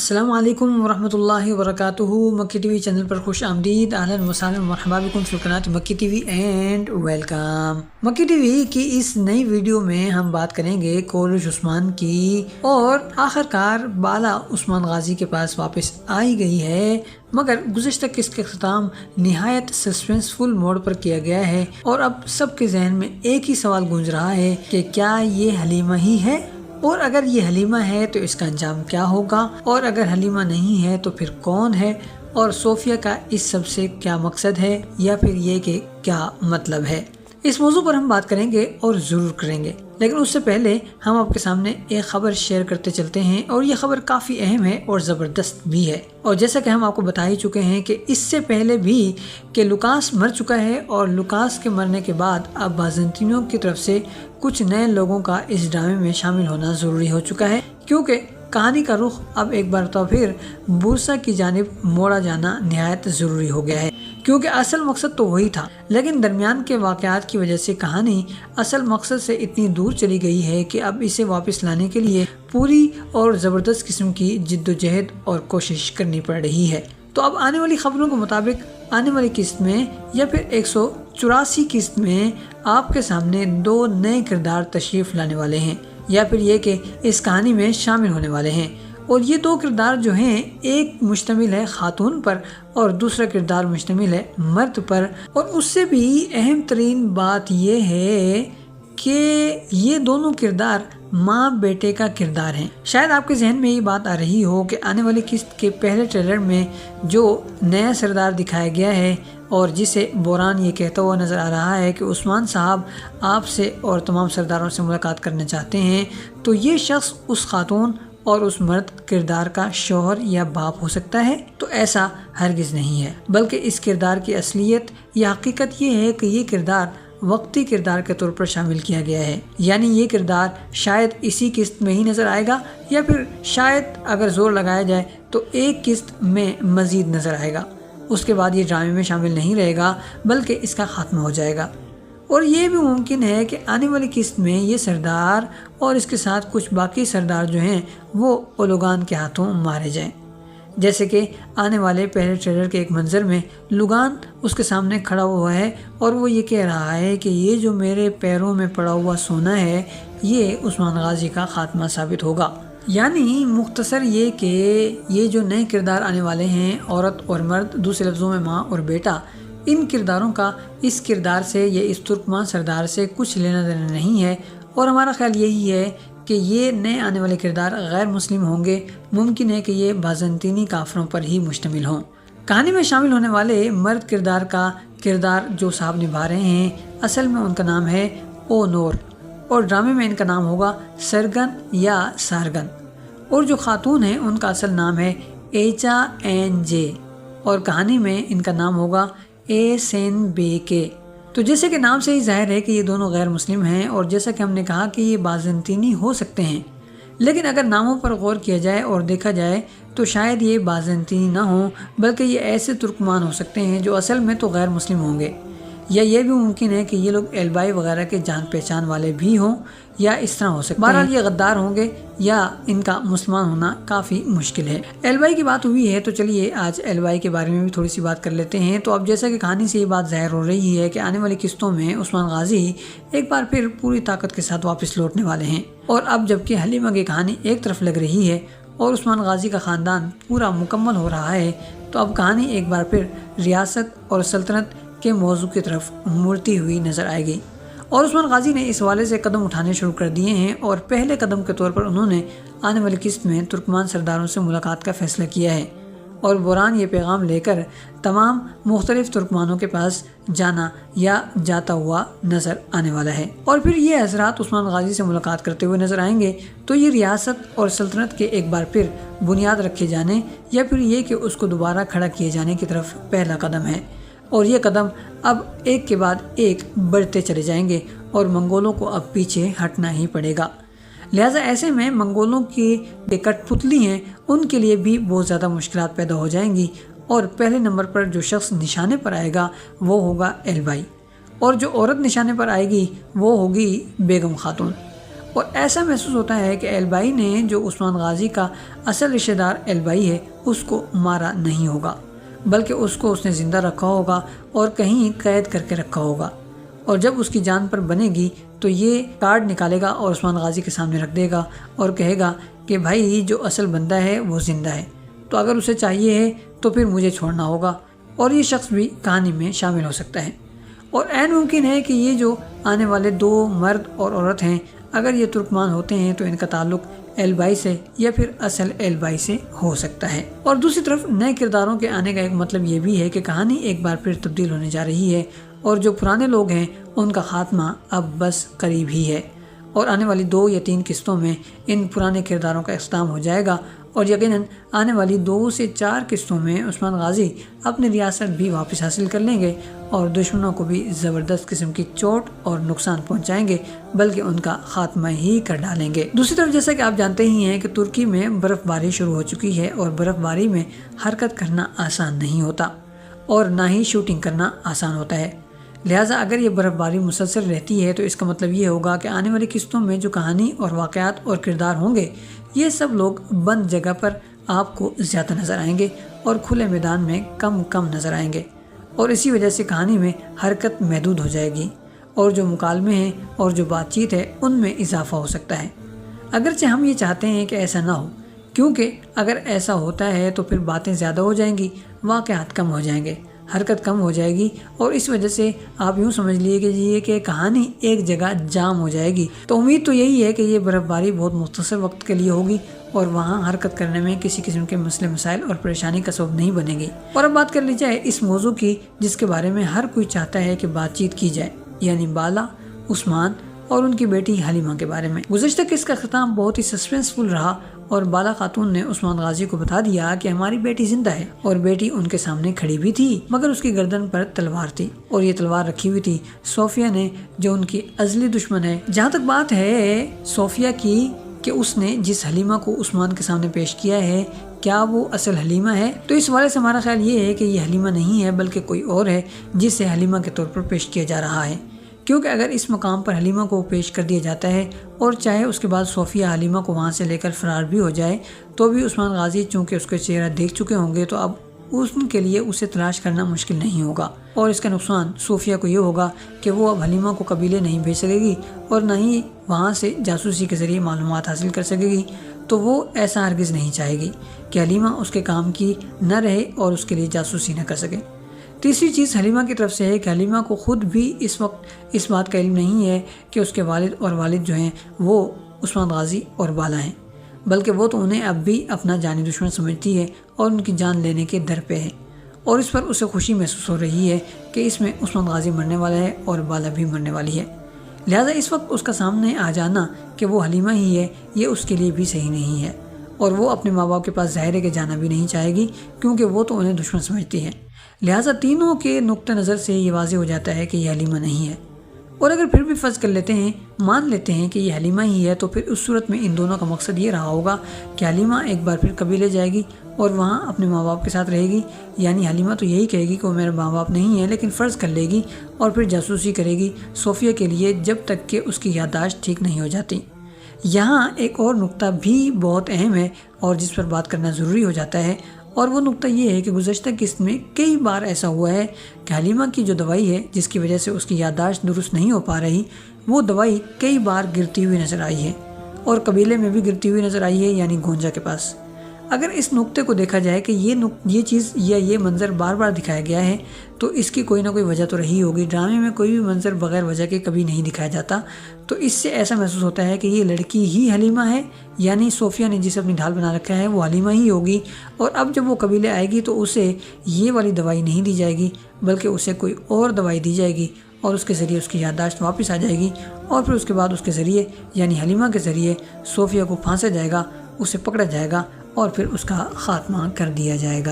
السلام علیکم ورحمۃ اللہ وبرکاتہ۔ مکی ٹی وی چینل پر خوش آمدید، اہلا وسہلا مرحبا بکم فی قناۃ مکی ٹی وی اینڈ ویلکم۔ مکی ٹی وی کی اس نئی ویڈیو میں ہم بات کریں گے کولوش عثمان کی، اور آخرکار بالا عثمان غازی کے پاس واپس آئی گئی ہے، مگر گزشتہ قسط کا اختتام نہایت سسپینسفل موڈ پر کیا گیا ہے، اور اب سب کے ذہن میں ایک ہی سوال گونج رہا ہے کہ کیا یہ حلیمہ ہی ہے، اور اگر یہ حلیمہ ہے تو اس کا انجام کیا ہوگا، اور اگر حلیمہ نہیں ہے تو پھر کون ہے، اور صوفیہ کا اس سب سے کیا مقصد ہے، یا پھر یہ کہ کیا مطلب ہے۔ اس موضوع پر ہم بات کریں گے اور ضرور کریں گے، لیکن اس سے پہلے ہم آپ کے سامنے ایک خبر شیئر کرتے چلتے ہیں، اور یہ خبر کافی اہم ہے اور زبردست بھی ہے، اور جیسا کہ ہم آپ کو بتا ہی چکے ہیں کہ اس سے پہلے بھی کہ لوکاس مر چکا ہے، اور لوکاس کے مرنے کے بعد اب بازنطینیوں کی طرف سے کچھ نئے لوگوں کا اس ڈرامے میں شامل ہونا ضروری ہو چکا ہے، کیونکہ کہانی کا رخ اب ایک بار تو پھر بورسا کی جانب موڑا جانا نہایت ضروری ہو گیا ہے، کیونکہ اصل مقصد تو وہی تھا، لیکن درمیان کے واقعات کی وجہ سے کہانی اصل مقصد سے اتنی دور چلی گئی ہے کہ اب اسے واپس لانے کے لیے پوری اور زبردست قسم کی جد و جہد اور کوشش کرنی پڑ رہی ہے۔ تو اب آنے والی خبروں کے مطابق آنے والی قسط میں یا پھر 184 قسط میں آپ کے سامنے 2 نئے کردار تشریف لانے والے ہیں، یا پھر یہ کہ اس کہانی میں شامل ہونے والے ہیں، اور یہ 2 کردار جو ہیں، ایک مشتمل ہے خاتون پر اور دوسرا کردار مشتمل ہے مرد پر، اور اس سے بھی اہم ترین بات یہ ہے کہ یہ دونوں کردار ماں بیٹے کا کردار ہیں۔ شاید آپ کے ذہن میں یہ بات آ رہی ہو کہ آنے والی قسط کے پہلے ٹریلر میں جو نیا سردار دکھایا گیا ہے، اور جسے بوران یہ کہتا ہوا نظر آ رہا ہے کہ عثمان صاحب آپ سے اور تمام سرداروں سے ملاقات کرنا چاہتے ہیں، تو یہ شخص اس خاتون اور اس مرد کردار کا شوہر یا باپ ہو سکتا ہے، تو ایسا ہرگز نہیں ہے، بلکہ اس کردار کی اصلیت یا حقیقت یہ ہے کہ یہ کردار وقتی کردار کے طور پر شامل کیا گیا ہے، یعنی یہ کردار شاید اسی قسط میں ہی نظر آئے گا، یا پھر شاید اگر زور لگایا جائے تو ایک قسط میں مزید نظر آئے گا، اس کے بعد یہ ڈرامے میں شامل نہیں رہے گا، بلکہ اس کا خاتمہ ہو جائے گا۔ اور یہ بھی ممکن ہے کہ آنے والی قسط میں یہ سردار اور اس کے ساتھ کچھ باقی سردار جو ہیں وہ اولوگان کے ہاتھوں مارے جائیں، جیسے کہ آنے والے پہلے ٹریلر کے ایک منظر میں لوگان اس کے سامنے کھڑا ہوا ہے، اور وہ یہ کہہ رہا ہے کہ یہ جو میرے پیروں میں پڑا ہوا سونا ہے، یہ عثمان غازی کا خاتمہ ثابت ہوگا۔ یعنی مختصر یہ کہ یہ جو نئے کردار آنے والے ہیں، عورت اور مرد، دوسرے لفظوں میں ماں اور بیٹا، ان کرداروں کا اس کردار سے یا اس ترکمان سردار سے کچھ لینا دینا نہیں ہے، اور ہمارا خیال یہی ہے کہ یہ نئے آنے والے کردار غیر مسلم ہوں گے، ممکن ہے کہ یہ بازنطینی کافروں پر ہی مشتمل ہوں۔ کہانی میں شامل ہونے والے مرد کردار کا کردار جو صاحب نبھا رہے ہیں، اصل میں ان کا نام ہے او نور، اور ڈرامے میں ان کا نام ہوگا سرگن یا سارگن، اور جو خاتون ہیں ان کا اصل نام ہے ایچا این جے، اور کہانی میں ان کا نام ہوگا اے سین بے کے۔ تو جیسے کہ نام سے ہی ظاہر ہے کہ یہ دونوں غیر مسلم ہیں، اور جیسا کہ ہم نے کہا کہ یہ بازنطینی ہو سکتے ہیں، لیکن اگر ناموں پر غور کیا جائے اور دیکھا جائے تو شاید یہ بازنطینی نہ ہوں، بلکہ یہ ایسے ترکمان ہو سکتے ہیں جو اصل میں تو غیر مسلم ہوں گے، یا یہ بھی ممکن ہے کہ یہ لوگ ایلبائی وغیرہ کے جان پہچان والے بھی ہوں، یا اس طرح ہو سکتے ہیں۔ بہرحال یہ غدار ہوں گے، یا ان کا مسلمان ہونا کافی مشکل ہے۔ ایلبائی کی بات ہوئی ہے تو چلیے آج ایلبائی کے بارے میں بھی تھوڑی سی بات کر لیتے ہیں۔ تو اب جیسا کہ کہانی سے یہ بات ظاہر ہو رہی ہے کہ آنے والی قسطوں میں عثمان غازی ایک بار پھر پوری طاقت کے ساتھ واپس لوٹنے والے ہیں، اور اب جبکہ حلیمہ کی کہانی ایک طرف لگ رہی ہے اور عثمان غازی کا خاندان پورا مکمل ہو رہا ہے، تو اب کہانی ایک بار پھر ریاست اور سلطنت کے موضوع کی طرف مڑتی ہوئی نظر آئے گی، اور عثمان غازی نے اس حوالے سے قدم اٹھانے شروع کر دیے ہیں، اور پہلے قدم کے طور پر انہوں نے آنے والی قسط میں ترکمان سرداروں سے ملاقات کا فیصلہ کیا ہے، اور بوران یہ پیغام لے کر تمام مختلف ترکمانوں کے پاس جانا یا جاتا ہوا نظر آنے والا ہے، اور پھر یہ حضرات عثمان غازی سے ملاقات کرتے ہوئے نظر آئیں گے، تو یہ ریاست اور سلطنت کے ایک بار پھر بنیاد رکھے جانے یا پھر یہ کہ اس کو دوبارہ کھڑا کیے جانے کی طرف پہلا قدم ہے، اور یہ قدم اب ایک کے بعد ایک بڑھتے چلے جائیں گے، اور منگولوں کو اب پیچھے ہٹنا ہی پڑے گا۔ لہٰذا ایسے میں منگولوں کی کٹ پتلی ہیں ان کے لیے بھی بہت زیادہ مشکلات پیدا ہو جائیں گی، اور پہلے نمبر پر جو شخص نشانے پر آئے گا وہ ہوگا ایلبائی، اور جو عورت نشانے پر آئے گی وہ ہوگی بیگم خاتون، اور ایسا محسوس ہوتا ہے کہ البائی نے جو عثمان غازی کا اصل رشتہ دار البائی ہے اس کو مارا نہیں ہوگا، بلکہ اس کو اس نے زندہ رکھا ہوگا اور کہیں قید کر کے رکھا ہوگا، اور جب اس کی جان پر بنے گی تو یہ کارڈ نکالے گا اور عثمان غازی کے سامنے رکھ دے گا اور کہے گا کہ بھائی جو اصل بندہ ہے وہ زندہ ہے، تو اگر اسے چاہیے ہے تو پھر مجھے چھوڑنا ہوگا، اور یہ شخص بھی کہانی میں شامل ہو سکتا ہے۔ اور عین ممکن ہے کہ یہ جو آنے والے دو مرد اور عورت ہیں، اگر یہ ترکمان ہوتے ہیں تو ان کا تعلق البائی سے یا پھر اصل البائی سے ہو سکتا ہے۔ اور دوسری طرف نئے کرداروں کے آنے کا ایک مطلب یہ بھی ہے کہ کہانی ایک بار پھر تبدیل ہونے جا رہی ہے، اور جو پرانے لوگ ہیں ان کا خاتمہ اب بس قریب ہی ہے، اور آنے والی 2 یا 3 قسطوں میں ان پرانے کرداروں کا اختتام ہو جائے گا، اور یقیناً آنے والی 2 سے 4 قسطوں میں عثمان غازی اپنی ریاست بھی واپس حاصل کر لیں گے اور دشمنوں کو بھی زبردست قسم کی چوٹ اور نقصان پہنچائیں گے، بلکہ ان کا خاتمہ ہی کر ڈالیں گے۔ دوسری طرف جیسا کہ آپ جانتے ہی ہیں کہ ترکی میں برف باری شروع ہو چکی ہے، اور برف باری میں حرکت کرنا آسان نہیں ہوتا اور نہ ہی شوٹنگ کرنا آسان ہوتا ہے، لہٰذا اگر یہ برف باری مسلسل رہتی ہے تو اس کا مطلب یہ ہوگا کہ آنے والی قسطوں میں جو کہانی اور واقعات اور کردار ہوں گے یہ سب لوگ بند جگہ پر آپ کو زیادہ نظر آئیں گے اور کھلے میدان میں کم نظر آئیں گے، اور اسی وجہ سے کہانی میں حرکت محدود ہو جائے گی، اور جو مکالمے ہیں اور جو بات چیت ہے ان میں اضافہ ہو سکتا ہے، اگرچہ ہم یہ چاہتے ہیں کہ ایسا نہ ہو، کیونکہ اگر ایسا ہوتا ہے تو پھر باتیں زیادہ ہو جائیں گی، واقعات کم ہو جائیں گے، حرکت کم ہو جائے گی، اور اس وجہ سے آپ یوں سمجھ لیے کہ کہانی ایک جگہ جام ہو جائے گی۔ تو امید تو یہی ہے کہ یہ برف باری بہت مختصر وقت کے لیے ہوگی اور وہاں حرکت کرنے میں کسی قسم کے مسئلے مسائل اور پریشانی کا سبب نہیں بنے گی۔ اور اب بات کر لی جائے اس موضوع کی جس کے بارے میں ہر کوئی چاہتا ہے کہ بات چیت کی جائے، یعنی بالا، عثمان اور ان کی بیٹی حلیمہ کے بارے میں۔ گزشتہ قسط کا اختتام بہت ہی سسپینسفل رہا، اور بالا خاتون نے عثمان غازی کو بتا دیا کہ ہماری بیٹی زندہ ہے، اور بیٹی ان کے سامنے کھڑی بھی تھی، مگر اس کی گردن پر تلوار تھی، اور یہ تلوار رکھی ہوئی تھی صوفیہ نے جو ان کی ازلی دشمن ہے۔ جہاں تک بات ہے صوفیہ کی کہ اس نے جس حلیمہ کو عثمان کے سامنے پیش کیا ہے کیا وہ اصل حلیمہ ہے، تو اس والے سے ہمارا خیال یہ ہے کہ یہ حلیمہ نہیں ہے بلکہ کوئی اور ہے جسے حلیمہ کے طور پر پیش کیا جا رہا ہے، کیونکہ اگر اس مقام پر حلیمہ کو پیش کر دیا جاتا ہے اور چاہے اس کے بعد صوفیہ حلیمہ کو وہاں سے لے کر فرار بھی ہو جائے تو بھی عثمان غازی چونکہ اس کا چہرہ دیکھ چکے ہوں گے تو اب ان کے لیے اسے تلاش کرنا مشکل نہیں ہوگا، اور اس کا نقصان صوفیہ کو یہ ہوگا کہ وہ اب حلیمہ کو قبیلے نہیں بھیج سکے گی اور نہ ہی وہاں سے جاسوسی کے ذریعے معلومات حاصل کر سکے گی، تو وہ ایسا ہرگز نہیں چاہے گی کہ حلیمہ اس کے کام کی نہ رہے اور اس کے لیے جاسوسی نہ کر سکے۔ تیسری چیز حلیمہ کی طرف سے ہے کہ حلیمہ کو خود بھی اس وقت اس بات کا علم نہیں ہے کہ اس کے والد اور والد جو ہیں وہ عثمان غازی اور بالا ہیں، بلکہ وہ تو انہیں اب بھی اپنا جانی دشمن سمجھتی ہے اور ان کی جان لینے کے در پہ ہے، اور اس پر اسے خوشی محسوس ہو رہی ہے کہ اس میں عثمان غازی مرنے والا ہے اور بالا بھی مرنے والی ہے، لہٰذا اس وقت اس کا سامنے آ جانا کہ وہ حلیمہ ہی ہے یہ اس کے لیے بھی صحیح نہیں ہے، اور وہ اپنے ماں باپ کے پاس ظاہر ہے کہ جانا بھی نہیں چاہے گی کیونکہ وہ تو انہیں دشمن سمجھتی ہے، لہٰذا تینوں کے نقطہ نظر سے یہ واضح ہو جاتا ہے کہ یہ حلیمہ نہیں ہے۔ اور اگر پھر بھی فرض کر لیتے ہیں، مان لیتے ہیں کہ یہ حلیمہ ہی ہے، تو پھر اس صورت میں ان دونوں کا مقصد یہ رہا ہوگا کہ حلیمہ ایک بار پھر قبیلے جائے گی اور وہاں اپنے ماں باپ کے ساتھ رہے گی، یعنی حلیمہ تو یہی کہے گی کہ وہ میرے ماں باپ نہیں ہے، لیکن فرض کر لے گی اور پھر جاسوسی کرے گی صوفیہ کے لیے جب تک کہ اس کی یادداشت ٹھیک نہیں ہو جاتی۔ یہاں ایک اور نقطہ بھی بہت اہم ہے اور جس پر بات کرنا ضروری ہو جاتا ہے، اور وہ نقطہ یہ ہے کہ گزشتہ قسط میں کئی بار ایسا ہوا ہے کہ حلیمہ کی جو دوائی ہے جس کی وجہ سے اس کی یادداشت درست نہیں ہو پا رہی، وہ دوائی کئی بار گرتی ہوئی نظر آئی ہے اور قبیلے میں بھی گرتی ہوئی نظر آئی ہے، یعنی گونجا کے پاس۔ اگر اس نقطے کو دیکھا جائے کہ یہ چیز یا یہ منظر بار بار دکھایا گیا ہے تو اس کی کوئی نہ کوئی وجہ تو رہی ہوگی، ڈرامے میں کوئی بھی منظر بغیر وجہ کے کبھی نہیں دکھایا جاتا، تو اس سے ایسا محسوس ہوتا ہے کہ یہ لڑکی ہی حلیمہ ہے، یعنی صوفیہ نے جس اپنی ڈھال بنا رکھا ہے وہ حلیمہ ہی ہوگی، اور اب جب وہ قبیلے آئے گی تو اسے یہ والی دوائی نہیں دی جائے گی بلکہ اسے کوئی اور دوائی دی جائے گی اور اس کے ذریعے اس کی یادداشت واپس آ جائے گی، اور پھر اس کے بعد اس کے ذریعے یعنی حلیمہ کے ذریعے صوفیہ کو پھانسا جائے گا، اسے پکڑا جائے گا اور پھر اس کا خاتمہ کر دیا جائے گا۔